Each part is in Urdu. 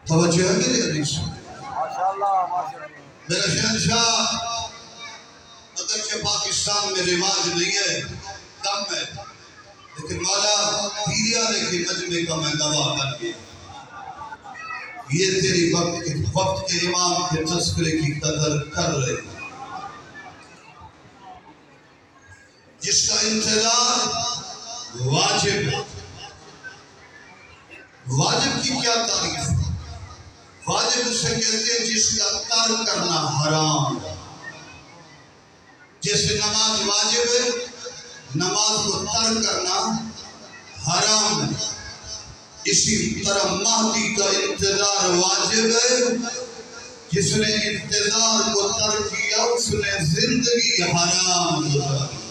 توجہ ہے میرے حدیث میرا شہنشاہ اگرچہ پاکستان میں رواج نہیں ہے کم ہے لیکن مولا پیریانے کے مجمع کا میں گواہ بن گیا یہ تیری وقت کے امام کے تذکرے کی قدر کر رہے جس کا انتظار واجب ہے واجب کی کیا تعریف ہے واجب اسے کہتے ہیں جس کا ترک کرنا حرام جیسے نماز واجب ہے نماز کو ترک کرنا حرام ہے اسی طرح مہدی کا انتظار واجب ہے جس نے انتظار کو ترک کیا اس نے زندگی حرام گزاری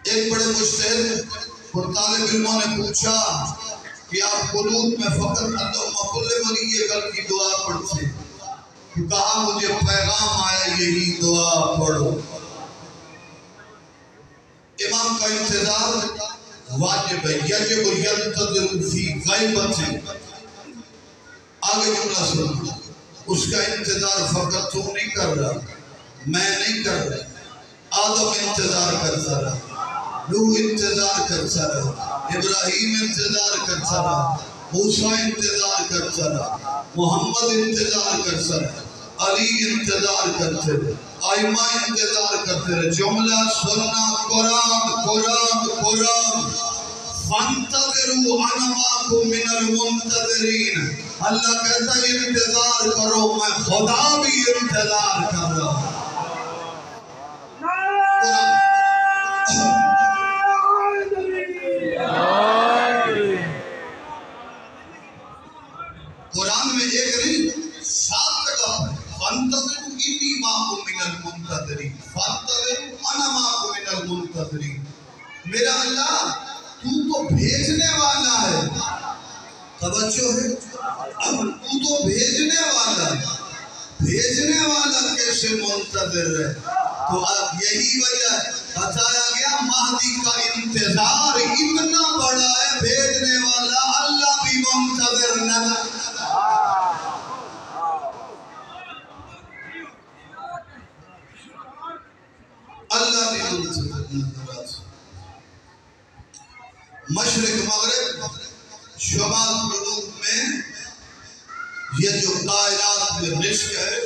ایک بڑے مجتہد اور طالب علموں نے پوچھا کہ آپ قنوت میں فقط اللہم کل ولی گل کی دعا پڑھتے تو کہا مجھے پیغام آیا یہی دعا پڑھو امام کا انتظار واجب ہے یجب ینتظر فی غیبت آگے جملہ سنو اس کا انتظار فقط تو نہیں کر رہا میں نہیں کر رہا آدم انتظار کرتا رہا نوح انتظار کرتا رہا ابراہیم انتظار کرتا رہا موسیٰ انتظار کرتا رہا محمد انتظار کرتا رہا علی انتظار کرتے رہے آئمہ انتظار کرتے رہے جملہ سننا قرآن فانتظروا انا معکم من المنتظرین اللہ کہتا ہے انتظار کرو میں خدا بھی انتظار کر رہا ہوں قرآن میں ایک نہیں 7 جگہ پر فانتظروا انی معکم من المنتظرین فانتظروا انا معکم من المنتظرین میرا اللہ تو بھیجنے والا ہے توجہ ہے تو بھیجنے والا ہے بھیجنے والا کیسے منتظر ہے تو اب یہی وجہ بتایا گیا مہدی کا انتظار اتنا بڑا ہے بھیجنے والا اللہ بھی منتظر نظر اللہ بھی منتظر نظر مشرق مغرب شمال جنوب میں یہ جو کائنات میں رزق ہے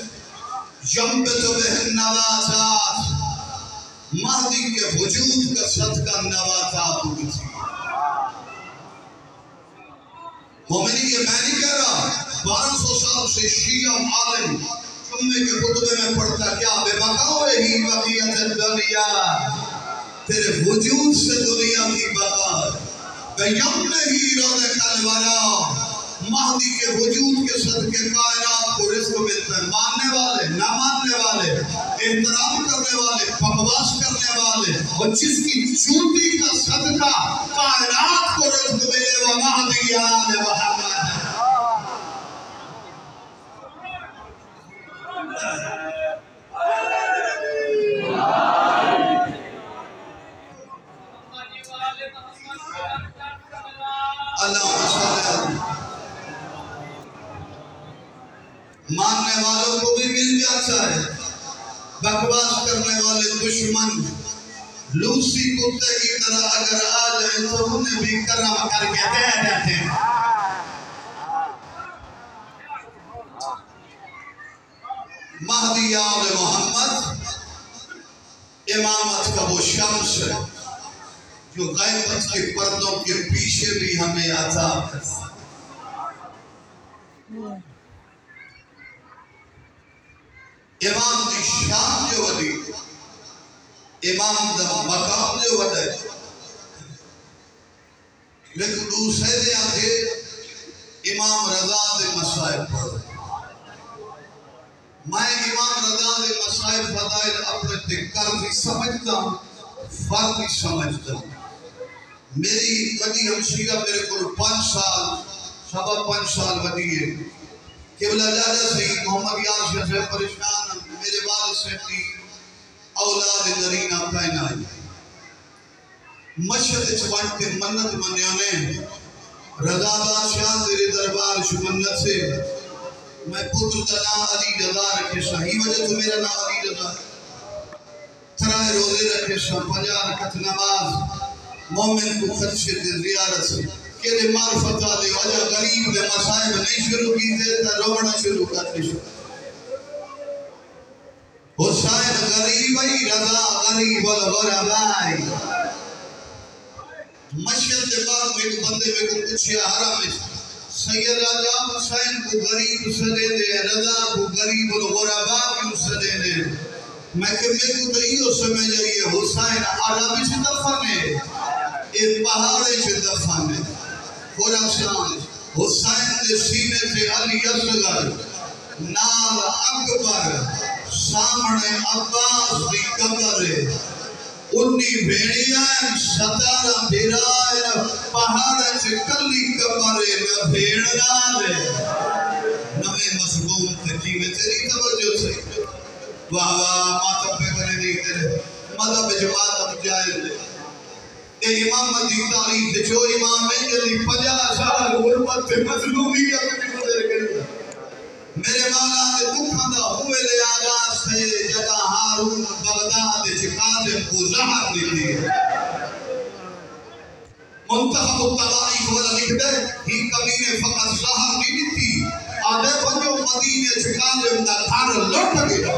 ينبت به النباتات مہدی کے وجود کا صدقہ نباتات ہوگی تھی مومنی یہ میں نہیں کہہ رہا 1200 سال سے شیعہ عالم جمعے کے خطبے میں پڑھتا کیا بے بقاوے ہی بقیت الدنیا تیرے وجود سے دنیا کی بقا بیمن ہی رض کلورا مہدی کے وجود کے صدقے کائنات کو رزق ملتا ہے ماننے والے نہ ماننے والے احترام کرنے والے بکواس کرنے والے اور جس کی چوٹی کا صدقہ کائنات کو رزق ملے وہ مہدی آل محمد ہے ماننے والوں کو بھی مل جاتا ہے بکواس کرنے والے دشمن لوسی کتے کی طرح اگر آ جائیں تو انہیں بھی کرم کر کے دے دیتے ہیں مہدی آل محمد امامت کا وہ شمس ہے جو غیبت کے پردوں کے پیچھے بھی ہمیں عذاب کرتا امام دی شان جو وڈی امام دا مقام جو وڈا لیکن دوسرے دے آتے امام رضا دے مسائل پڑھ میں امام رضا دے مسائل فضائل اپنے تکر بھی سمجھتا ہوں فرق بھی سمجھتا ہوں میری وڈی ہمشیرہ میرے کو 5 سال سبا 5 سال وڈی ہے قبلہ جادہ سید محمد یاسر سے پریشان میرے والد سے بھی اولاد نرینہ پہنا ہے مشہد چوان کے منت منیانے رضا بادشاہ تیرے دربار شمنت سے میں پتر کا نام علی رضا رکھے سا ہی وجہ تو میرا نام علی رضا ترائے روزے رکھے سا 50 رکعت نماز مومن کو خدشے دے زیارت سے کہ معرفت والے وجہ غریب دے مسائب نہیں شروع کی تھے تا روڑنا شروع کرتے شو حسین غریب ای رضا غریب الغربائی مشہد کے بعد میں ایک بندے میں کو پوچھیا حرام میں سید رضا حسین کو غریب صدے دے رضا کو غریب الغربا کیوں صدے دے میں کہ میں کو تو یہ سمجھ جائیے حسین عربی سے دفن ہے ایک پہاڑی سے دفن ہے خراسان حسین کے سینے سے علی اصغر نال اکبر سامنے عباس دی قبر ہے 19 بھیڑیاں 17 بھیرائن پہاڑ سے کلی قبر ہے نہ بھیڑنا لے نوے مضمون تکی میں تیری توجہ سے واہ واہ ماتم پہ کرے نہیں تیرے مذہب جماعت اب جائے لے اے امامت دی تعریف دے جو امام ہے جلی 50 سال غربت پہ مظلومیت بھی گزر گئی میرے مولا نے دکھاں دا ہوئے لے آغاز تھے جگہ ہارون بغداد قاسم کو زہر لکھی منتخب التواریخ والا لکھ دے ہی کبھی نے فقط زہر نہیں لکھی آدھے بنجو مدینے قاسم دا گھر لوٹ گیا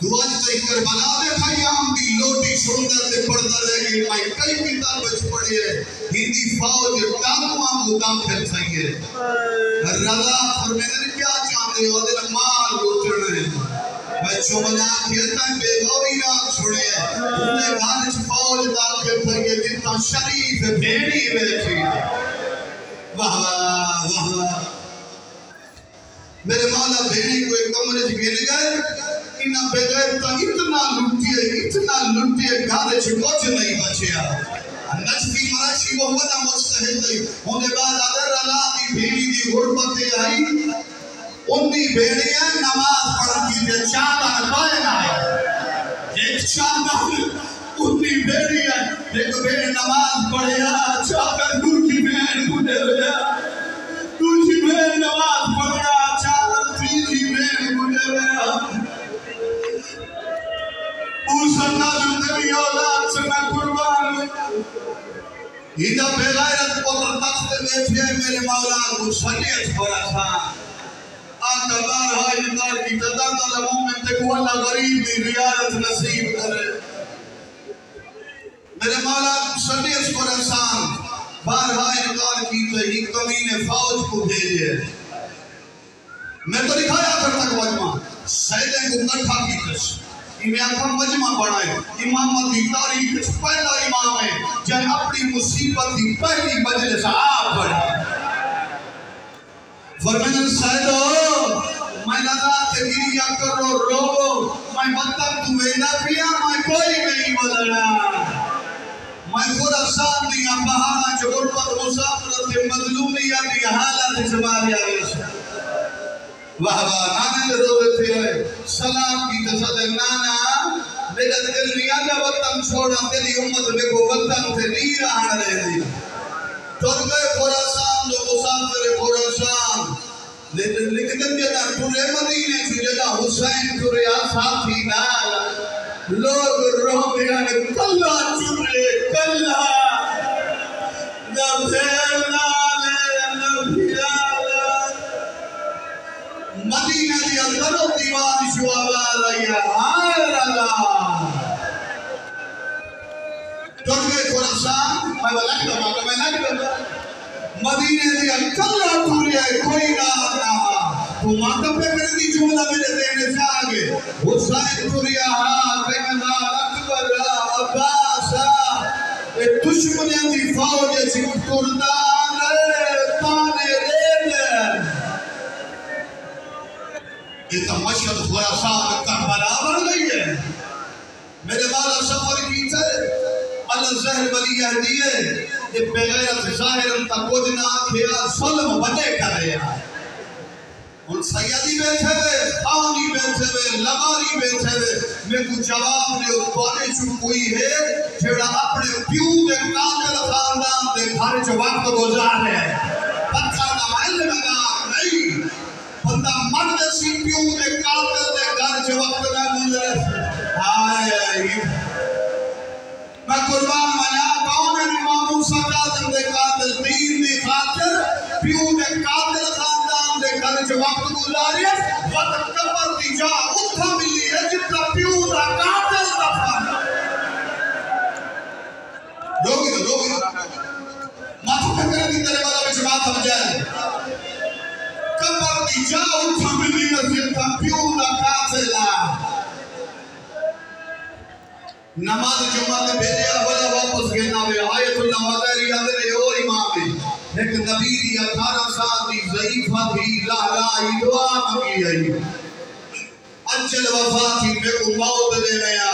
تو آج تک کربلا دے خیام دی لوٹی سندر سے پڑھتا رہ گئی میں کئی کتابیں پڑھی ہے ہندی فوج ڈاکواں مداخل تھی ہے رضا فرمینے کیا چاہتے ہو دل مال لوٹنے میں چوبنا کھیلتا ہے بے غوری نام چھوڑے ہیں انہیں گھانچ فوج داخل تھی ہے جتنا شریف بھیڑی بیٹھی واہ واہ واہ میرے مولا بھیڑی کو ایک کمرے سے گھر گئے انہاں بغیر تا اتنا لٹیے گھارے سے کچھ نہیں بچیا نجفی مراشی محمد مستحد دی ہونے بعد آدھر اللہ دی بھیڑی دی غربت آئی انہی بھیڑیاں نماز پڑھ کی دے چاندہ کوئے نہ آئے ایک چاندہ انہی بھیڑیاں ایک بھیڑ نماز پڑھیا چاکر دور کی بھیڑ بودے ہویا دوسری بھیڑ نماز پڑھیا چاکر تیسری بھیڑ بودے ہویا اس اللہ جو تیری اولاد سے میں قربان ہیدہ بغیرت پتر تخت بیٹھے میرے مولا کو شریعت خراسان آقا بارہا انکار کی تدرد مومن تکو اللہ غریب دی ریارت نصیب کرے میرے مولا کو شریعت خراسان بارہا انکار کی تو ہی کمین فوج کو بھیجے میں تو دکھایا کرتا کہ مجمع سیدیں کو کٹھا کی تس امام مجمع بڑھائے امامت دی تاریخ پہلا امام ہے جن اپنی مصیبت دی پہلی مجلس آپ بڑھائے فرمین سیدو میں نظرات گریا کرو رو میں وطن تو ویدہ پیا میں کوئی نہیں بدلا میں خراسان دیا بہانا جو غربت مسافرت مظلومیت دی حالت جمالی آگے واہ واہ نانے لے روے تھے سلام کی تصدق نانا میرا دل نہیں آگا وطن چھوڑا تیری امت میں کو وطن سے نہیں رہا رہے دی ترگئے خراسان جو مسافر خراسان لیکن جدا تورے مدینے چھو جدا حسین تورے آساتھی نالا لوگ روح بیانے کلا چورے کلا نہ بھیر نالے نہ بھیرالا مدینہ دی اندر و دیوان شوابا رہیا آئے رلا ترگئے خراسان میں لگ مدینے دی اکلا ٹوری ہے کوئی نہ تو ماتم پہ کر دی جملہ میرے دینے سے آگے حسین ٹوری آہا قیمہ اکبر عباس دشمنیں دی فوج سے کردان تانے ریلے یہ تو مشہد خراسان کربلا بڑھ گئی ہے میرے والا سفر کی تھے اللہ زہر ولی اہدیے یہ بغیرت ظاہر ان کا کچھ نہ کھیا ظلم بنے کر رہے ہیں ان سیدی بیٹھے ہوئے خانی بیٹھے ہوئے لغاری بیٹھے ہوئے میں کو جواب نے اتوانے جو کوئی ہے جیڑا اپنے پیو دے قاتل خاندان دے گھر جو وقت گزار ہے پتھر نہ علم نہیں بندہ مرد سی پیو دے قاتل دے گھر جو وقت نہ گزرے آئے میں قربان مایا کون ہے امام موسیٰ کاظم دے قاتل دین دی خاطر پیو دے قاتل خاندان دے گھر جو وقت گزاری ہے وقت قبر دی جا اتھا ملی ہے جتنا پیو دا قاتل دفن روگی ماتھو پھکرے دی تیرے والا بچ بات ہم جائے قبر دی جا اتھا ملی ہے جتنا پیو دا قاتل نماز جمعہ میں بھیجیا بلا واپس گھنا بے آیت اللہ مداری آدھر اور امام ہے ایک نبی دی 18 سال دی ضعیفہ تھی لائی دعا مانگی آئی اجل وفاتی میں کو موت دے گیا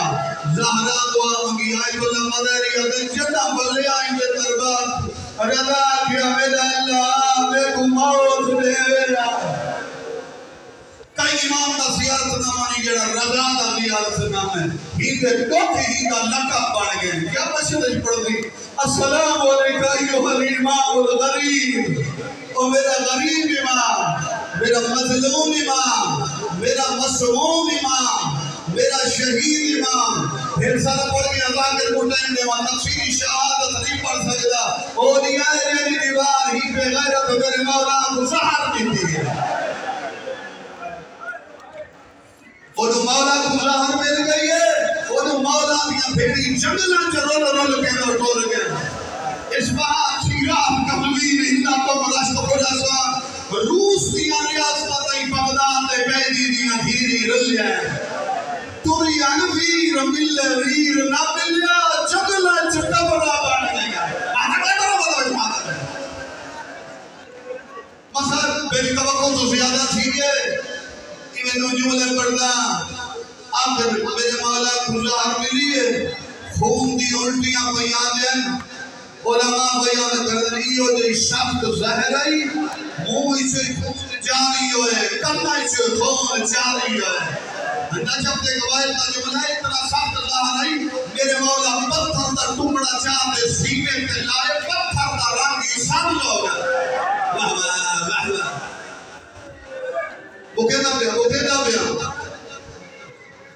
زہرا دعا مانگی آیت اللہ مداری آدھر جنہ بلے آئیں دے دربار رضا کیا میرا اللہ میں کو موت دے گیا کئی امام دا زیارت نامانی جڑا رضا دا زیارت نام ہے ہندے ٹوٹی ہندہ لقب بڑھ گئے کیا مسجد پڑھ دی السلام علیکہ ایوہ الامام الغریب او میرا غریب امام میرا مظلوم امام میرا مسعوم امام میرا شہید امام پھر سارا پڑھ کے ازاکر کو ٹائم دے وہاں تفسیری شہادت نہیں پڑھ سکتا اولیاء میری دیوار ہی پہ غیرت میرے مولا کو زہر دیتی ہے اور مولا کو ظاہر مل گئی ہے اور مولا دیا بھیڑی جنگلہ چرول رول کے اندر ٹول گئے اس بات شیراف قبلین ہندہ کو ملاشت خلاسوان روس دیا ریاستہ تائی بغداد دے بیدی دیا دھیری رل جائے توری انویر مل ویر نہ ملیا جنگلہ چکبرہ بڑھ گیا آتا کیا کرو بلا بچ ماتا ہے مثلا میری توقع تو زیادہ تھی ہے میں دو جملے پڑھتا آخر میرے مولا کو ظاہر ملی ہے خون دی الٹیاں بیان ہیں علماء بیان کر رہی ہو جو شخص ظاہر آئی منہ سے خون جاری ہوئے کرنا سے خون جاری ہوئے نجب دے گوائل کا جملہ اتنا سخت ظاہر آئی میرے مولا پتھر دا ٹکڑا چاہتے سینے پہ لائے پتھر دا رنگ سب لوگ وہ کہنا پیا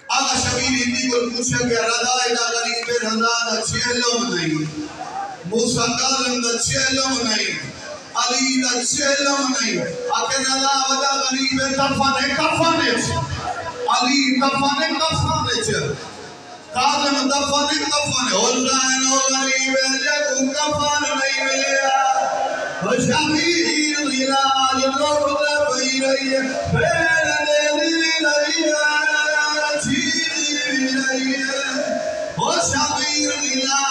آگا شبیر ہندی کو پوچھا کہ رضا ایدہ غریب رضا دا چہلم نہیں موسیٰ کاظم دا چہلم نہیں علی دا چہلم نہیں آکے رضا وجہ غریب دفانے علی دفانے کاظم دفانے حسین و غریب جگو کفان نہیں ملیا شبیر غلاج لوگ بھئی رہی ہے پھر دلی رہی ہے چیزی رہی ہے شبیر غلاج